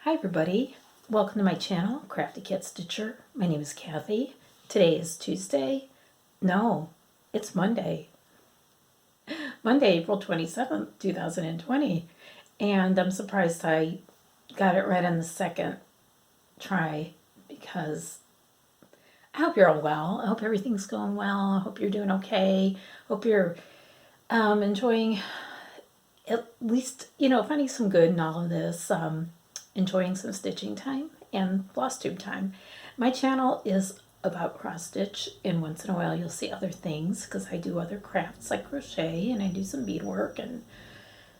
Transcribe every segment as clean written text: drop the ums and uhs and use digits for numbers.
Hi everybody, welcome to my channel, Crafty Cat Stitcher. My name is Kathy. Today is Tuesday. No, it's Monday. Monday, April 27th, 2020. And I'm surprised I got it right on the second try because I hope you're all well. I hope everything's going well. I hope you're doing okay. Hope you're enjoying at least, finding some good in all of this. Enjoying some stitching time and Flosstube time. My channel is about cross stitch, and once in a while you'll see other things because I do other crafts like crochet and I do some beadwork and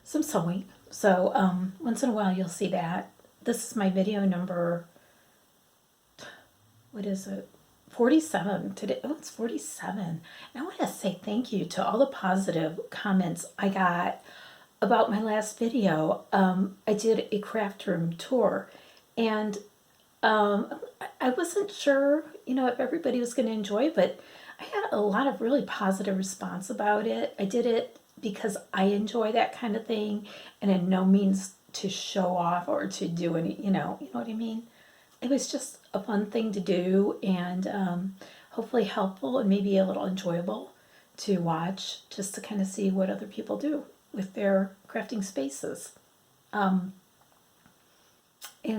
some sewing. So once in a while you'll see that. This is my video number, what is it? 47 today. Oh, it's 47. And I want to say thank you to all the positive comments I got about my last video. I did a craft room tour, and I wasn't sure, if everybody was going to enjoy, but I had a lot of really positive response about it. I did it because I enjoy that kind of thing, and in no means to show off or to do any, you know what I mean? It was just a fun thing to do, and hopefully helpful and maybe a little enjoyable to watch, just to kind of see what other people do with their crafting spaces. And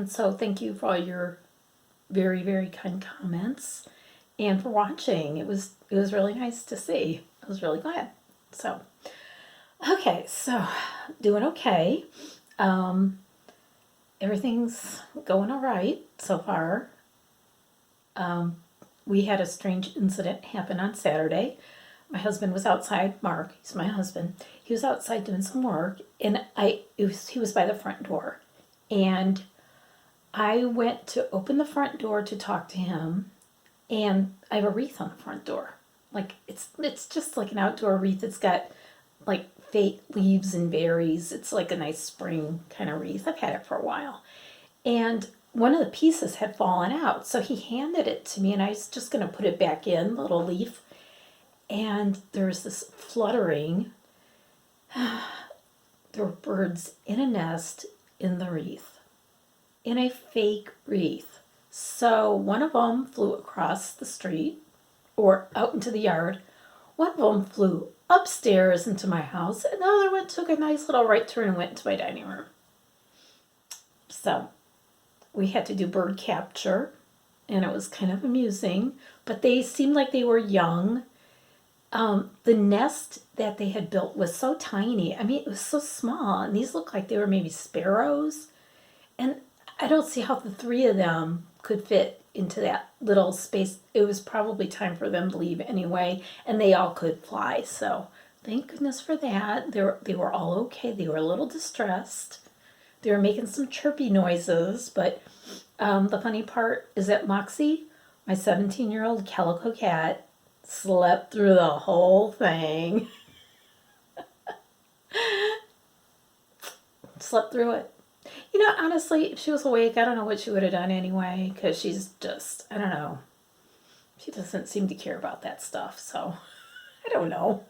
so thank you for all your very, very kind comments and for watching. It was really nice to see. I was really glad. So, okay, so doing okay. Everything's going all right so far. We had a strange incident happen on Saturday. My husband was outside, Mark, he's my husband. He was outside doing some work, and he was by the front door. And I went to open the front door to talk to him, and I have a wreath on the front door. Like, it's just like an outdoor wreath. It's got like fake leaves and berries. It's like a nice spring kind of wreath. I've had it for a while. And one of the pieces had fallen out, so he handed it to me, and I was just going to put it back in, the little leaf. And there was this fluttering. There were birds in a nest in the wreath, in a fake wreath. So one of them flew across the street or out into the yard. One of them flew upstairs into my house, and the other one took a nice little right turn and went into my dining room. So we had to do bird capture, and it was kind of amusing, but they seemed like they were young. The nest that they had built was so tiny. I mean, it was so small, and these looked like they were maybe sparrows. And I don't see how the three of them could fit into that little space. It was probably time for them to leave anyway, and they all could fly. So thank goodness for that. They were all okay. They were a little distressed. They were making some chirpy noises, but the funny part is that Moxie, my 17-year-old calico cat, slept through the whole thing. Slept through it. Honestly, if she was awake, I don't know what she would have done anyway, because she's just, I don't know. She doesn't seem to care about that stuff, so I don't know.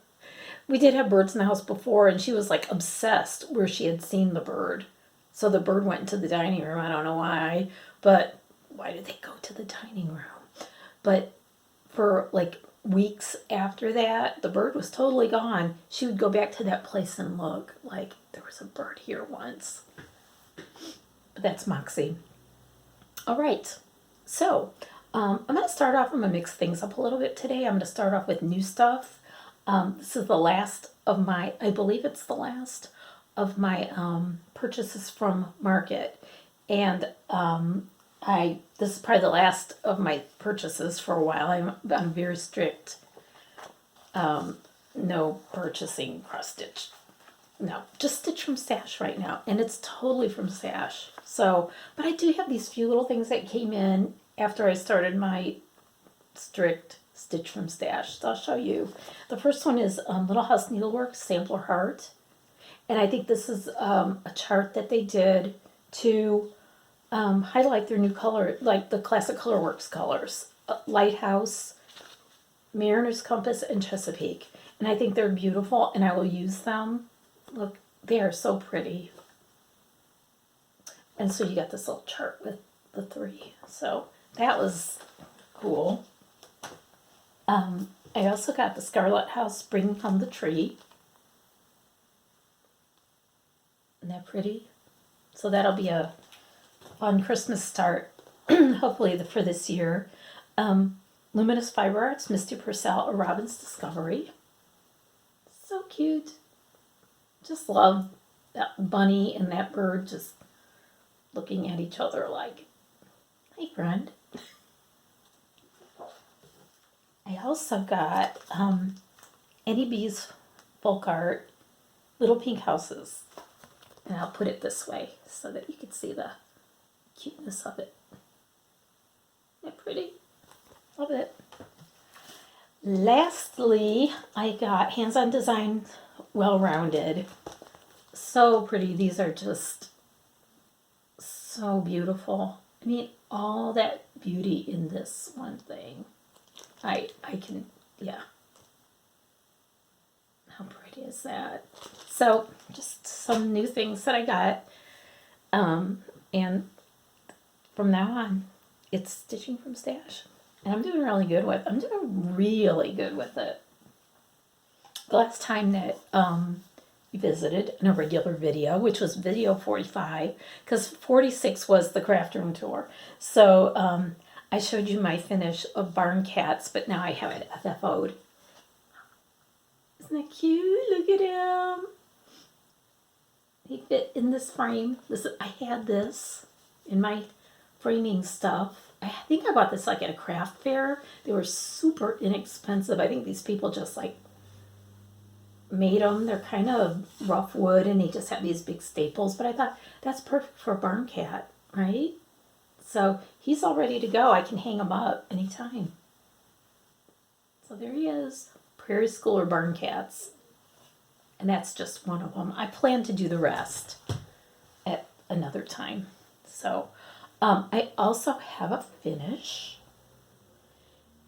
We did have birds in the house before, and she was like obsessed where she had seen the bird. So the bird went into the dining room. I don't know why, but why did they go to the dining room? But for like weeks after that, the bird was totally gone. She would go back to that place and look like there was a bird here once. But that's Moxie. All right, so I'm going to start off, I'm going to mix things up a little bit today. I'm going to start off with new stuff. This is the last of my, I believe it's the last of my purchases from Market. And this is probably the last of my purchases for a while. I'm very strict. No purchasing cross stitch. No, just stitch from stash right now, and it's totally from stash. So, but I do have these few little things that came in after I started my strict stitch from stash. So I'll show you. The first one is Little House Needlework Sampler Heart, and I think this is a chart that they did to highlight their new color, like the classic Colorworks colors, Lighthouse, Mariner's Compass, and Chesapeake. And I think they're beautiful, and I will use them. Look, they are so pretty. And so you got this little chart with the 3. So that was cool. I also got the Scarlet House Spring from the Tree. Isn't that pretty? So that'll be a fun Christmas start, hopefully for this year. Luminous Fiber Arts, Misty Purcell, A Robin's Discovery. So cute. Just love that bunny and that bird just looking at each other like, hey friend. I also got Annie B's folk art, Little Pink Houses. And I'll put it this way so that you can see the cuteness of it. Isn't it pretty? Love it. Lastly, I got Hands-On Design Well-Rounded. So pretty. These are just so beautiful. I mean, all that beauty in this one thing. I can, yeah. How pretty is that? So, just some new things that I got. And from now on, it's stitching from stash. And I'm doing really good with it. The last time that we visited in a regular video, which was video 45, because 46 was the craft room tour. So I showed you my finish of Barn Cats, but now I have it FFO'd. Isn't that cute? Look at him. He fit in this frame. I had this in my framing stuff. I think I bought this like at a craft fair. They were super inexpensive. I think these people just like made them. They're kind of rough wood and they just have these big staples. But I thought that's perfect for a barn cat, right? So he's all ready to go. I can hang him up anytime. So there he is. Prairie Schooler Barn Cats. And that's just one of them. I plan to do the rest at another time. So I also have a finish.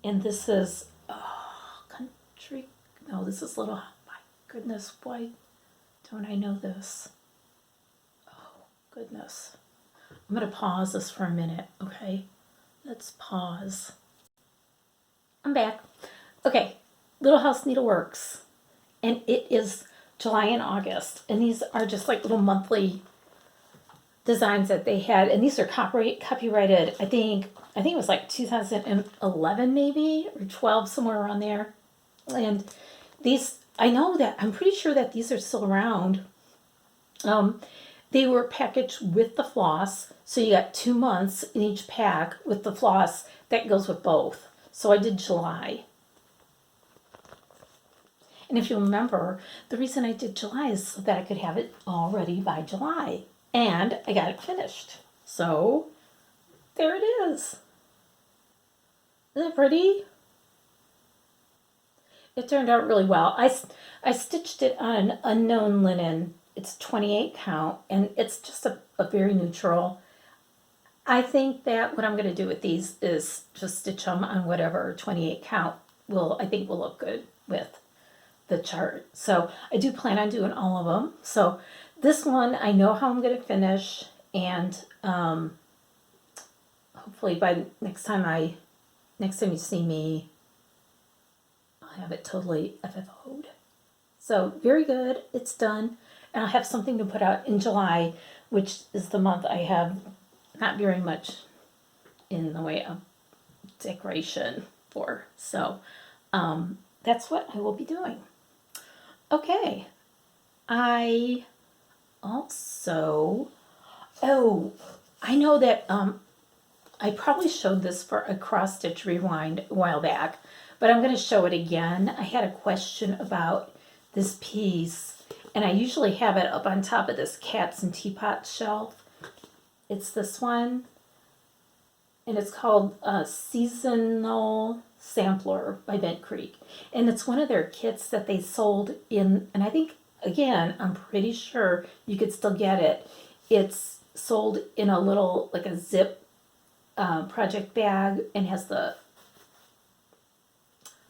And this is country. No, this is little. My goodness, why don't I know this? Oh, goodness. I'm going to pause this for a minute, okay? Let's pause. I'm back. Okay, Little House Needleworks. And it is July and August. And these are just like little monthly designs that they had. And these are copyrighted, I think it was like 2011 maybe, or 12, somewhere around there. And these, I'm pretty sure that these are still around. They were packaged with the floss. So you got 2 months in each pack with the floss that goes with both. So I did July. And if you remember, the reason I did July is so that I could have it all ready by July. And I got it finished. So there it is. Isn't it pretty? It turned out really well. I stitched it on an unknown linen. It's 28 count, and it's just a very neutral. I think that what I'm going to do with these is just stitch them on whatever 28 count will look good with the chart. So I do plan on doing all of them. So this one, I know how I'm going to finish, and hopefully by next time you see me, I'll have it totally FFO'd. So very good. It's done. And I'll have something to put out in July, which is the month I have not very much in the way of decoration for. So that's what I will be doing. Okay. I also, I know that I probably showed this for a cross stitch rewind a while back, but I'm going to show it again. I had a question about this piece, and I usually have it up on top of this Cats and Teapots shelf. It's this one, and it's called Seasonal Sampler by Bent Creek. And it's one of their kits that they sold in, and I think, again, I'm pretty sure you could still get it. It's sold in a little, like a zip project bag, and has the,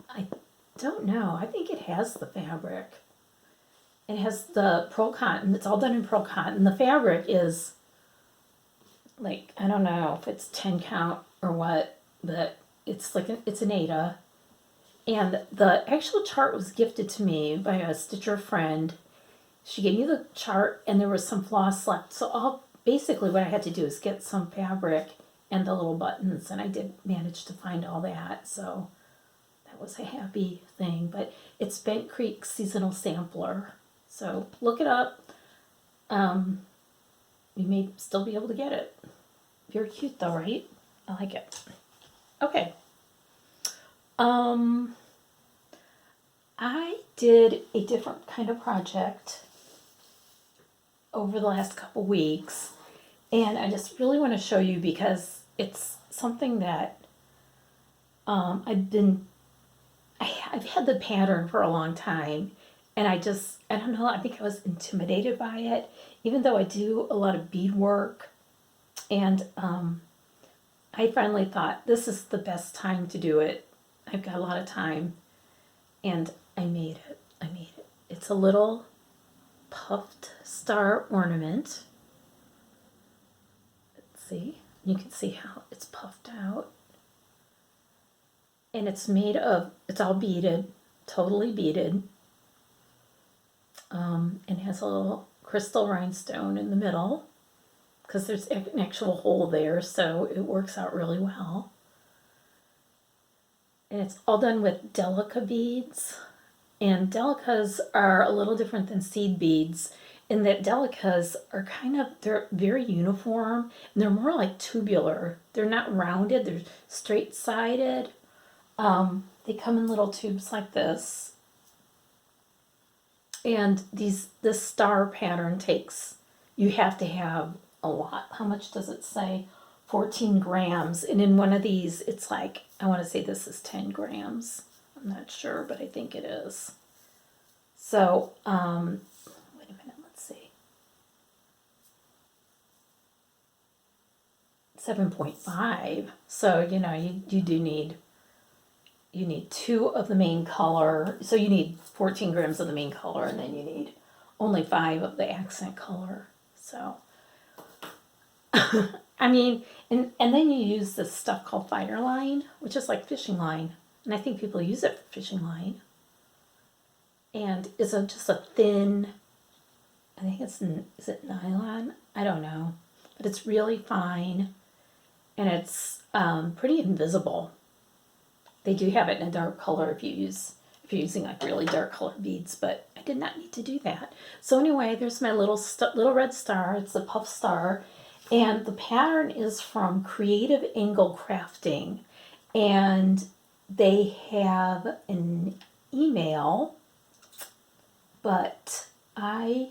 I don't know, I think it has the fabric. It has the pearl cotton. It's all done in pearl cotton. The fabric is like, I don't know if it's 10 count or what, but it's like, it's an Ada. And the actual chart was gifted to me by a stitcher friend. She gave me the chart and there was some floss left. So basically what I had to do is get some fabric and the little buttons, and I did manage to find all that. So that was a happy thing. But it's Bent Creek Seasonal Sampler. So look it up. You may still be able to get it. Very cute though, right? I like it. Okay. I did a different kind of project over the last couple weeks, and I just really want to show you because it's something that I've had the pattern for a long time, and I don't know, I think I was intimidated by it, even though I do a lot of bead work, and I finally thought this is the best time to do it. I've got a lot of time, and I made it. It's a little puffed star ornament. Let's see. You can see how it's puffed out. And it's all beaded, totally beaded. And has a little crystal rhinestone in the middle because there's an actual hole there, so it works out really well. And it's all done with Delica beads. And Delicas are a little different than seed beads in that Delicas are they're very uniform, and they're more like tubular. They're not rounded, they're straight-sided. They come in little tubes like this. And this star pattern you have to have a lot. How much does it say? 14 grams. And in one of these, it's like, I want to say this is 10 grams. I'm not sure, but I think it is. So, wait a minute, let's see. 7.5. So, you do need, you need 2 of the main color. So you need 14 grams of the main color, and then you need only 5 of the accent color. So, I mean, and then you use this stuff called fighter line, which is like fishing line. And I think people use it for fishing line. And it's just a thin, I think is it nylon? I don't know. But it's really fine. And it's pretty invisible. They do have it in a dark color if you're using like really dark colored beads, but I did not need to do that. So anyway, there's my little red star. It's a puff star. And the pattern is from Creative Angle Crafting. And they have an email, but I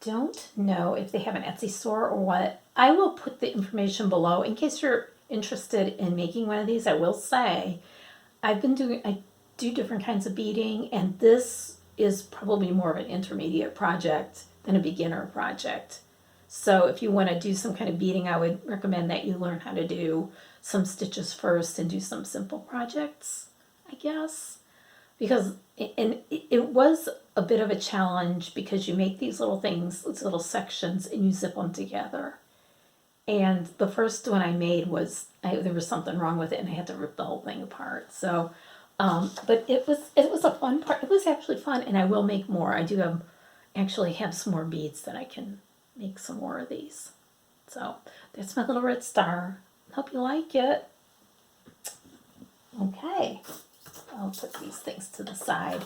don't know if they have an Etsy store or what. I will put the information below in case you're interested in making one of these. I will say I do different kinds of beading, and this is probably more of an intermediate project than a beginner project. So if you want to do some kind of beading, I would recommend that you learn how to do some stitches first and do some simple projects, I guess. Because it was a bit of a challenge because you make these little things, these little sections, and you zip them together. And the first one I made there was something wrong with it, and I had to rip the whole thing apart. So, but it was a fun part. It was actually fun, and I will make more. I do actually have some more beads that I can make some more of these. So that's my little red star. Hope you like it. Okay, I'll put these things to the side.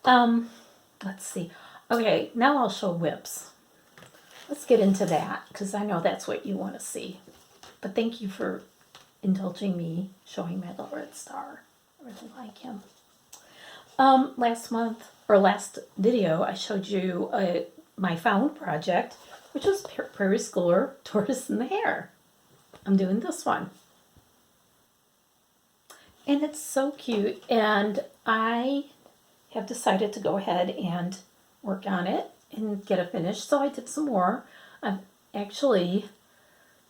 Let's see. Okay, now I'll show whips. Let's get into that because I know that's what you want to see. But thank you for indulging me showing my little red star. I really like him. Last video, I showed you my found project, which was Prairie Schooler Tortoise in the Hair. I'm doing this one. And it's so cute, and I have decided to go ahead and work on it and get it finished, so I did some more. Actually,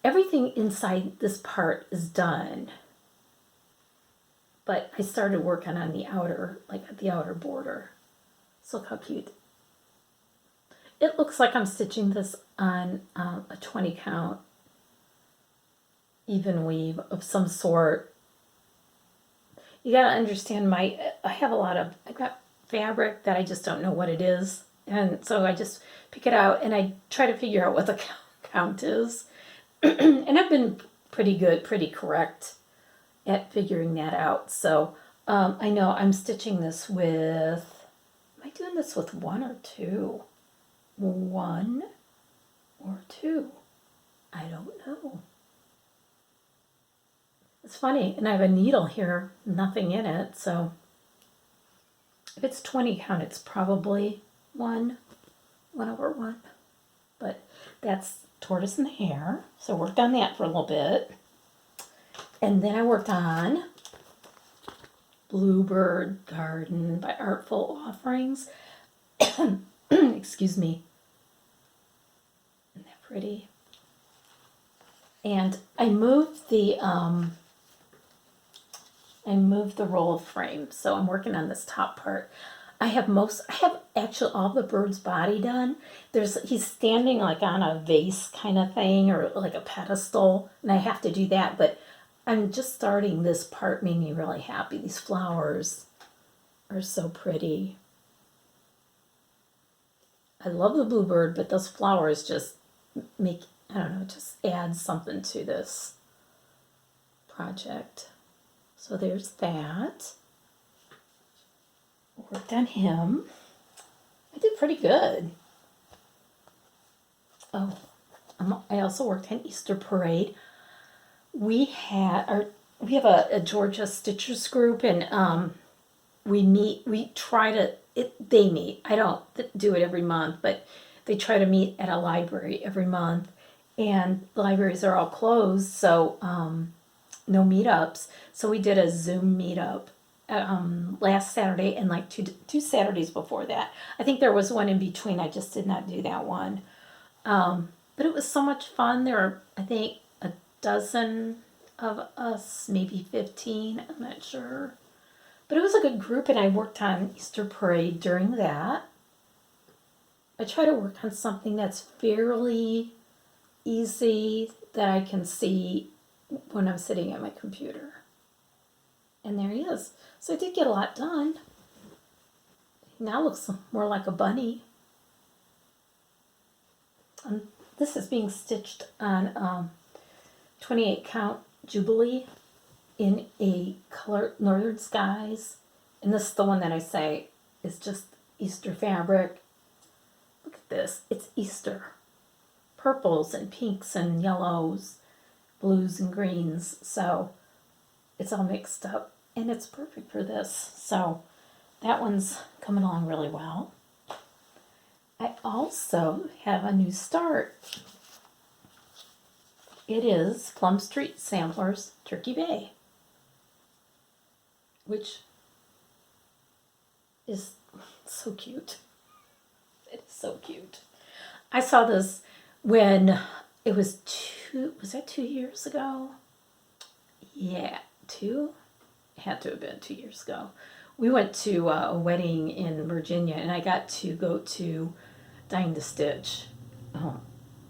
everything inside this part is done, but I started working on the outer, like the outer border. So look how cute. It looks like I'm stitching this on a 20 count even weave of some sort. You gotta understand I have I've got fabric that I just don't know what it is. And so I just pick it out and I try to figure out what the count is. And I've been pretty good, pretty correct at figuring that out. So I know I'm stitching this with, am I doing this with one or two? One or two? I don't know. It's funny, and I have a needle here, nothing in it, so if it's 20 count, it's probably one over one. But that's tortoise and hare, so I worked on that for a little bit. And then I worked on Bluebird Garden by Artful Offerings. Excuse me. Isn't that pretty? And I moved the roll of frame, so I'm working on this top part. I have actually all the bird's body done. He's standing like on a vase kind of thing or like a pedestal, and I have to do that, but I'm just starting this part, made me really happy. These flowers are so pretty. I love the bluebird, but those flowers just make, I don't know, just add something to this project. So there's that. Worked on him. I did pretty good. Oh, I also worked on Easter Parade. We have a Georgia Stitchers group, and they meet. I don't do it every month, but they try to meet at a library every month, and the libraries are all closed, so no meetups. So we did a Zoom meetup last Saturday and like two Saturdays before that. I think there was one in between. I just did not do that one. But it was so much fun. There were, I think, a dozen of us, maybe 15. I'm not sure. But it was a good group, and I worked on Easter Parade during that. I try to work on something that's fairly easy that I can see when I'm sitting at my computer. And there he is. So I did get a lot done. He now looks more like a bunny. This is being stitched on 28 count Jubilee in a color Northern Skies. And this is the one that I say is just Easter fabric. Look at this. It's Easter. Purples and pinks and yellows, blues and greens. So it's all mixed up. And it's perfect for this. So that one's coming along really well. I also have a new start. It is Plum Street Samplers Turkey Bay, which is so cute. It is so cute. I saw this when it was 2 years ago? Yeah, two? It had to have been 2 years ago. We went to a wedding in Virginia, and I got to go to Dying to Stitch.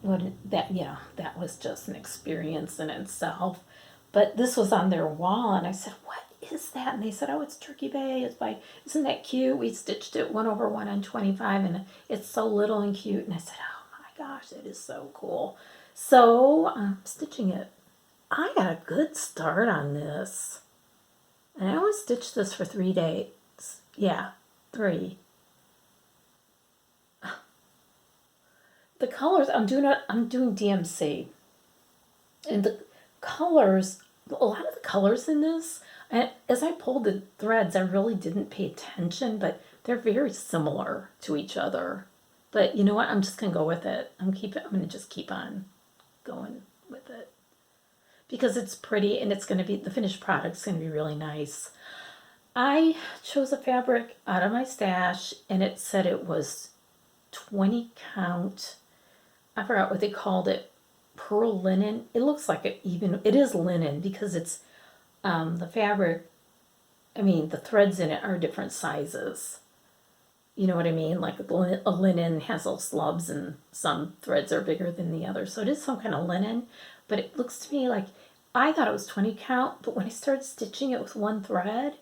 That was just an experience in itself. But this was on their wall, and I said, "What is that?" And they said, "Oh, it's Turkey Bay. Isn't that cute? We stitched it 1/1 on 25, and it's so little and cute." And I said, "Oh my gosh, it is so cool." So I'm stitching it. I got a good start on this. And I only stitched this for 3 days. Yeah, 3. The colors, I'm doing DMC. And the colors, a lot of the colors in this, as I pulled the threads, I really didn't pay attention, but they're very similar to each other. But you know what? I'm just going to go with it. I'm going to just keep on going with it. Because it's pretty, and the finished product's going to be really nice. I chose a fabric out of my stash, and it said it was 20 count. I forgot what they called it. Pearl linen. It looks like it is linen because it's the fabric. I mean, the threads in it are different sizes. You know what I mean? Like a linen has little slubs, and some threads are bigger than the others. So it is some kind of linen, but it looks to me like I thought it was 20 count, but when I started stitching it with one thread,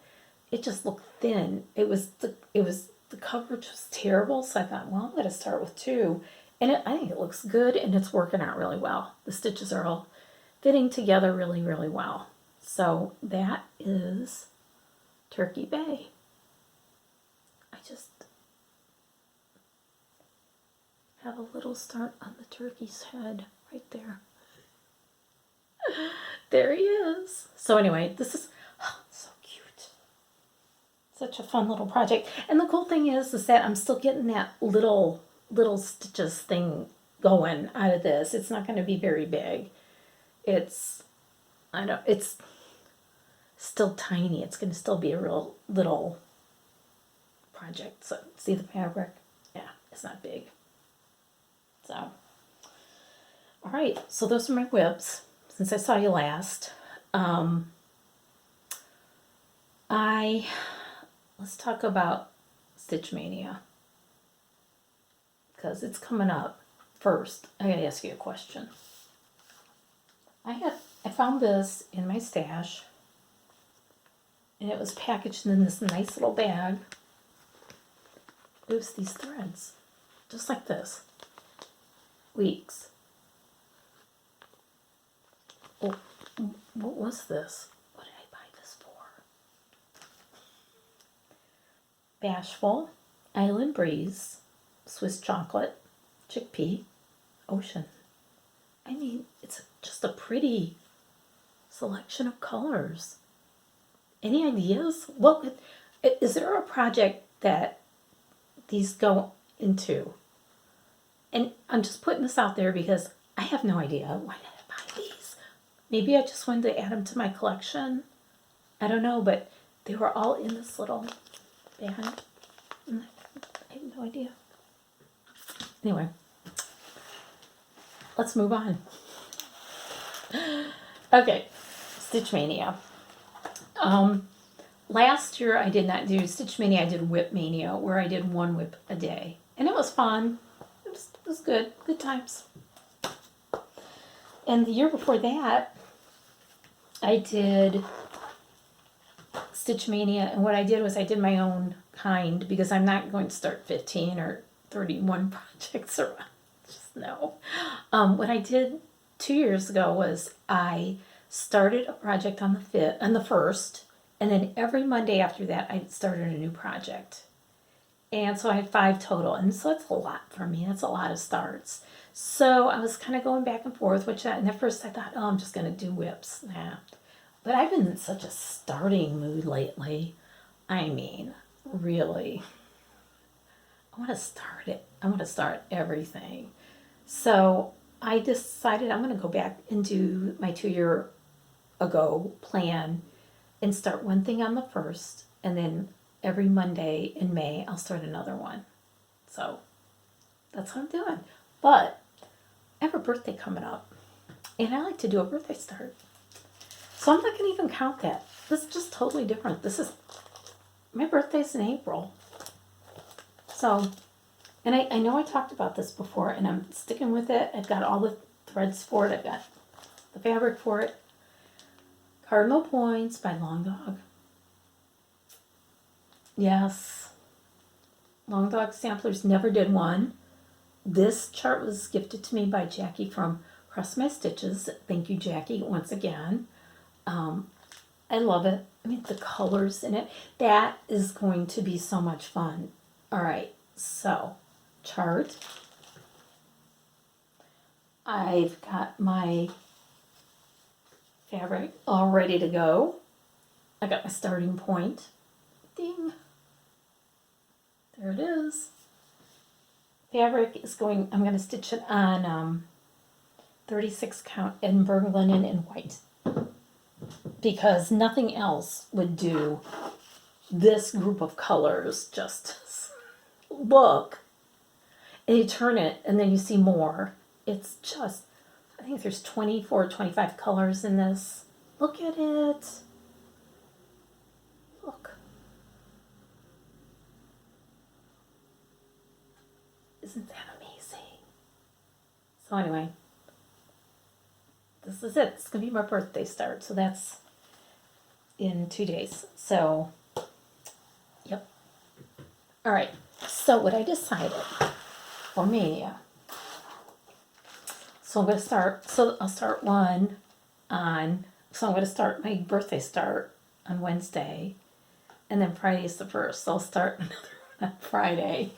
it just looked thin. The coverage was terrible, so I thought, well, I'm going to start with 2. And I think it looks good, and it's working out really well. The stitches are all fitting together really, really well. So that is Turkey Bay. I just have a little start on the turkey's head right there. There he is. So anyway, this is so cute. Such a fun little project. And the cool thing is that I'm still getting that little stitches thing going out of this. It's not going to be very big. It's still tiny. It's going to still be a real little project. So see the fabric? Yeah, it's not big. So, all right. So those are my whips. Since I saw you last, let's talk about Stitch Mania, because it's coming up. First, I gotta ask you a question. I found this in my stash, and it was packaged in this nice little bag. It was these threads, just like this. Weeks. Oh, what was this? What did I buy this for? Bashful, Island Breeze, Swiss Chocolate, Chickpea, Ocean. I mean, it's just a pretty selection of colors. Any ideas? Look, is there a project that these go into? And I'm just putting this out there because I have no idea. Why did I buy these? Maybe I just wanted to add them to my collection. I don't know, but they were all in this little bag. I have no idea. Anyway, let's move on. Okay, Stitch Mania. Last year I did not do Stitch Mania, I did Whip Mania, where I did 1 whip a day. And it was fun. It was good. Good times. And the year before that, I did Stitch Mania, and what I did was I did my own kind, because I'm not going to start 15 or 31 projects around. Just no. What I did 2 years ago was I started a project on the 1st, and then every Monday after that I started a new project. And so I had 5 total, and so that's a lot for me. That's a lot of starts. So I was kind of going back and forth, and at first I thought, oh, I'm just going to do whips. Nah. But I've been in such a starting mood lately. I mean, really. I want to start it. I want to start everything. So I decided I'm going to go back and do my 2-year ago plan and start one thing on the 1st, and then every Monday in May I'll start another one. So that's what I'm doing. But I have a birthday coming up, and I like to do a birthday start. So I'm not going to even count that. This is just totally different. My birthday's in April. So, and I know I talked about this before, and I'm sticking with it. I've got all the threads for it. I've got the fabric for it. Cardinal Points by Long Dog. Yes. Long Dog Samplers never did one. This chart was gifted to me by Jackie from Cross My Stitches. Thank you, Jackie, once again. I love it. I mean, the colors in it. That is going to be so much fun. All right, so chart. I've got my fabric all ready to go. I got my starting point. Ding. There it is. Fabric is going, I'm going to stitch it on 36 count Edinburgh linen in white, because nothing else would do this group of colors. Just look, and you turn it and then you see more. It's just, I think there's 24, 25 colors in this. Look at it. Look. Isn't that amazing? So anyway, this is it. It's gonna be my birthday start. So that's in 2 days. So, yep. All right. So what I decided for Maynia. So I'm gonna start. So I'll start one on. So I'm gonna start my birthday start on Wednesday, and then Friday is the first. So I'll start another one on Friday,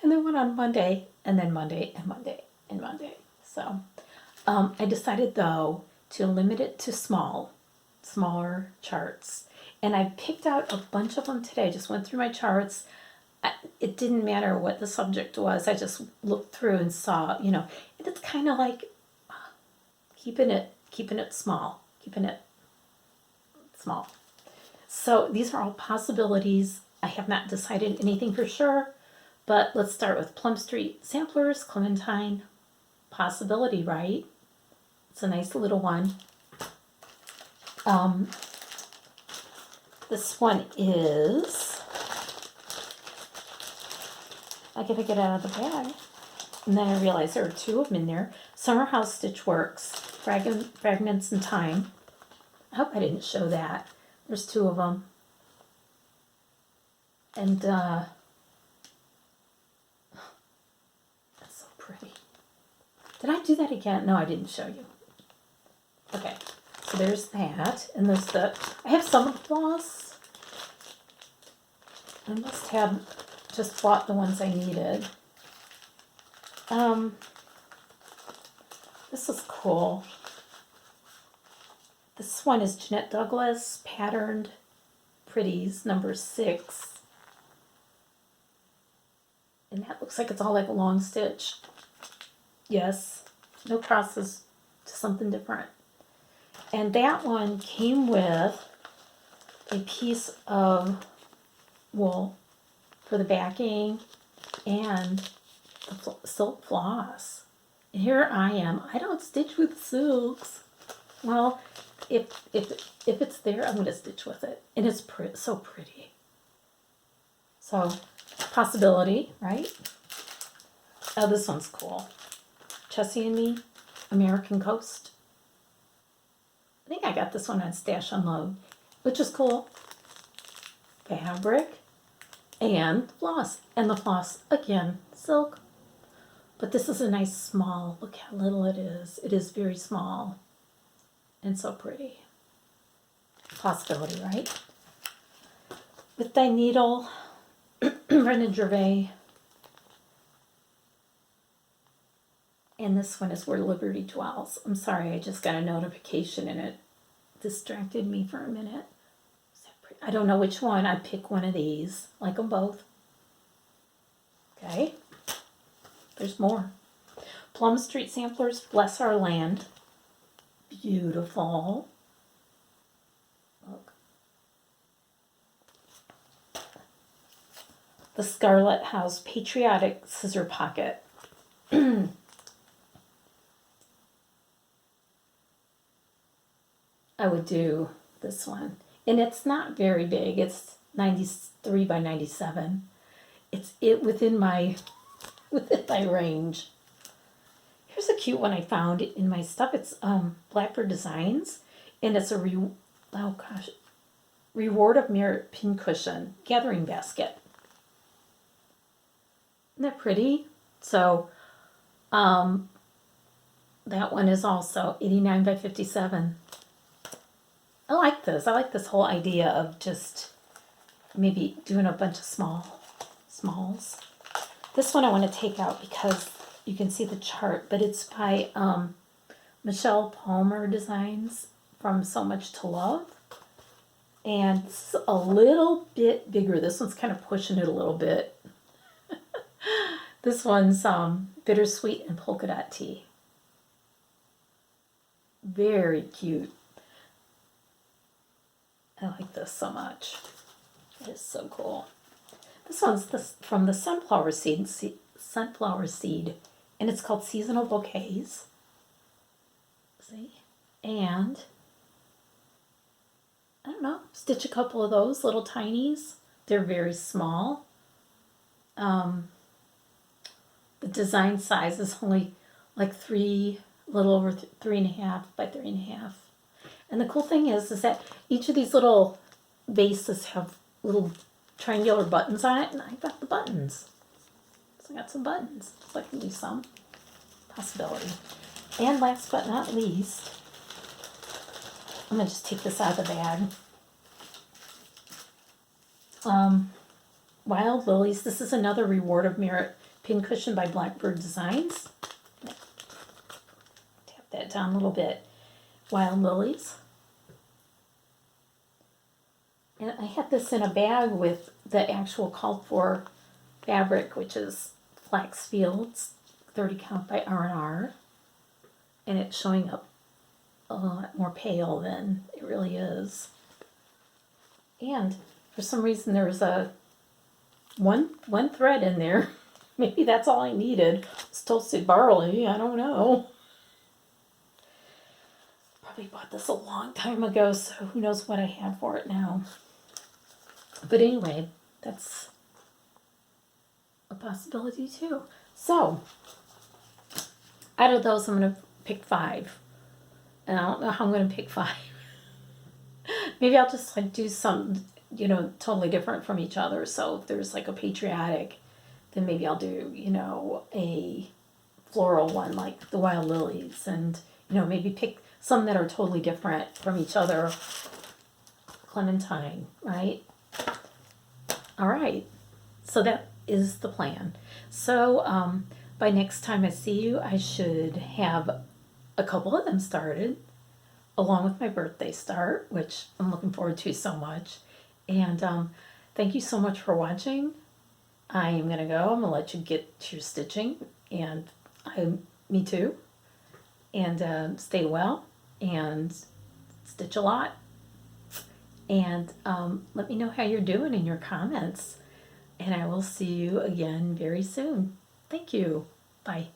and then one on Monday, and then Monday and Monday and Monday. So I decided though to limit it to smaller charts. And I picked out a bunch of them today. I just went through my charts. It didn't matter what the subject was. I just looked through and saw, and it's kind of like keeping it small, keeping it small. So these are all possibilities. I have not decided anything for sure, but let's start with Plum Street Samplers, Clementine, possibility, right? It's a nice little one. This one is, I gotta get out of the bag. And then I realized there are two of them in there. Summer House Stitch Works, Fragments in Time. I hope I didn't show that. There's two of them. And that's so pretty. Did I do that again? No, I didn't show you. Okay, so there's that. And there's I have some of the floss. I must have just bought the ones I needed. This is cool. This one is Jeanette Douglas, Patterned Pretties, number 6. And that looks like it's all like a long stitch. Yes, no crosses, just something different. And that one came with a piece of wool for the backing and the silk floss. And here I am. I don't stitch with silks. Well, if it's there, I'm going to stitch with it. And it's so pretty. So, possibility, right? Oh, this one's cool. Chessie and Me, American Coast. I think I got this one on Stash Unload, which is cool. Fabric and floss. And the floss, again, silk. But this is a nice small. Look how little it is. It is very small. And so pretty. Possibility, right? With Thy Needle, Brendan Gervais. And this one is Where Liberty Dwells. I'm sorry, I just got a notification and it distracted me for a minute. I don't know which one. I pick one of these. Like them both. Okay. There's more. Plum Street Samplers, Bless Our Land. Beautiful. Look. The Scarlet House Patriotic Scissor Pocket. I would do this one. And it's not very big. It's 93 by 97. It's within my range. Here's a cute one I found in my stuff. It's Blackbird Designs, and it's a Reward of Merit Pincushion Gathering Basket. Isn't that pretty? So that one is also 89 by 57. I like this. I like this whole idea of just maybe doing a bunch of smalls. This one I want to take out because you can see the chart, but it's by Michelle Palmer Designs from So Much to Love. And it's a little bit bigger. This one's kind of pushing it a little bit. This one's Bittersweet and Polka Dot Tea. Very cute. I like this so much. It is so cool. This one's from the Sunflower Seed, and it's called Seasonal Bouquets. See? And, I don't know, stitch a couple of those little tinies. They're very small. The design size is only like 3 a little over 3.5 by 3.5. And the cool thing is that each of these little vases have little triangular buttons on it, and I got the buttons. So I got some buttons, so I can do some possibility. And last but not least, I'm gonna just take this out of the bag. Wild Lilies. This is another Reward of Merit pincushion by Blackbird Designs. Tap that down a little bit. Wild Lilies. And I had this in a bag with the actual called for fabric, which is Flax Fields, 30 count by R&R. And it's showing up a lot more pale than it really is. And for some reason there's a one thread in there. Maybe that's all I needed. It's toasted barley, I don't know. Probably bought this a long time ago, so who knows what I have for it now. But anyway, that's a possibility too. So, out of those, I'm going to pick 5. And I don't know how I'm going to pick 5. Maybe I'll just like do some, totally different from each other. So if there's like a patriotic, then maybe I'll do, a floral one like the Wild Lilies, and, maybe pick some that are totally different from each other. Clementine, right? All right. So that is the plan. So by next time I see you, I should have a couple of them started, along with my birthday start, which I'm looking forward to so much. And thank you so much for watching. I am going to go. I'm going to let you get to your stitching. And me too. And stay well and stitch a lot. And let me know how you're doing in your comments. And I will see you again very soon. Thank you. Bye.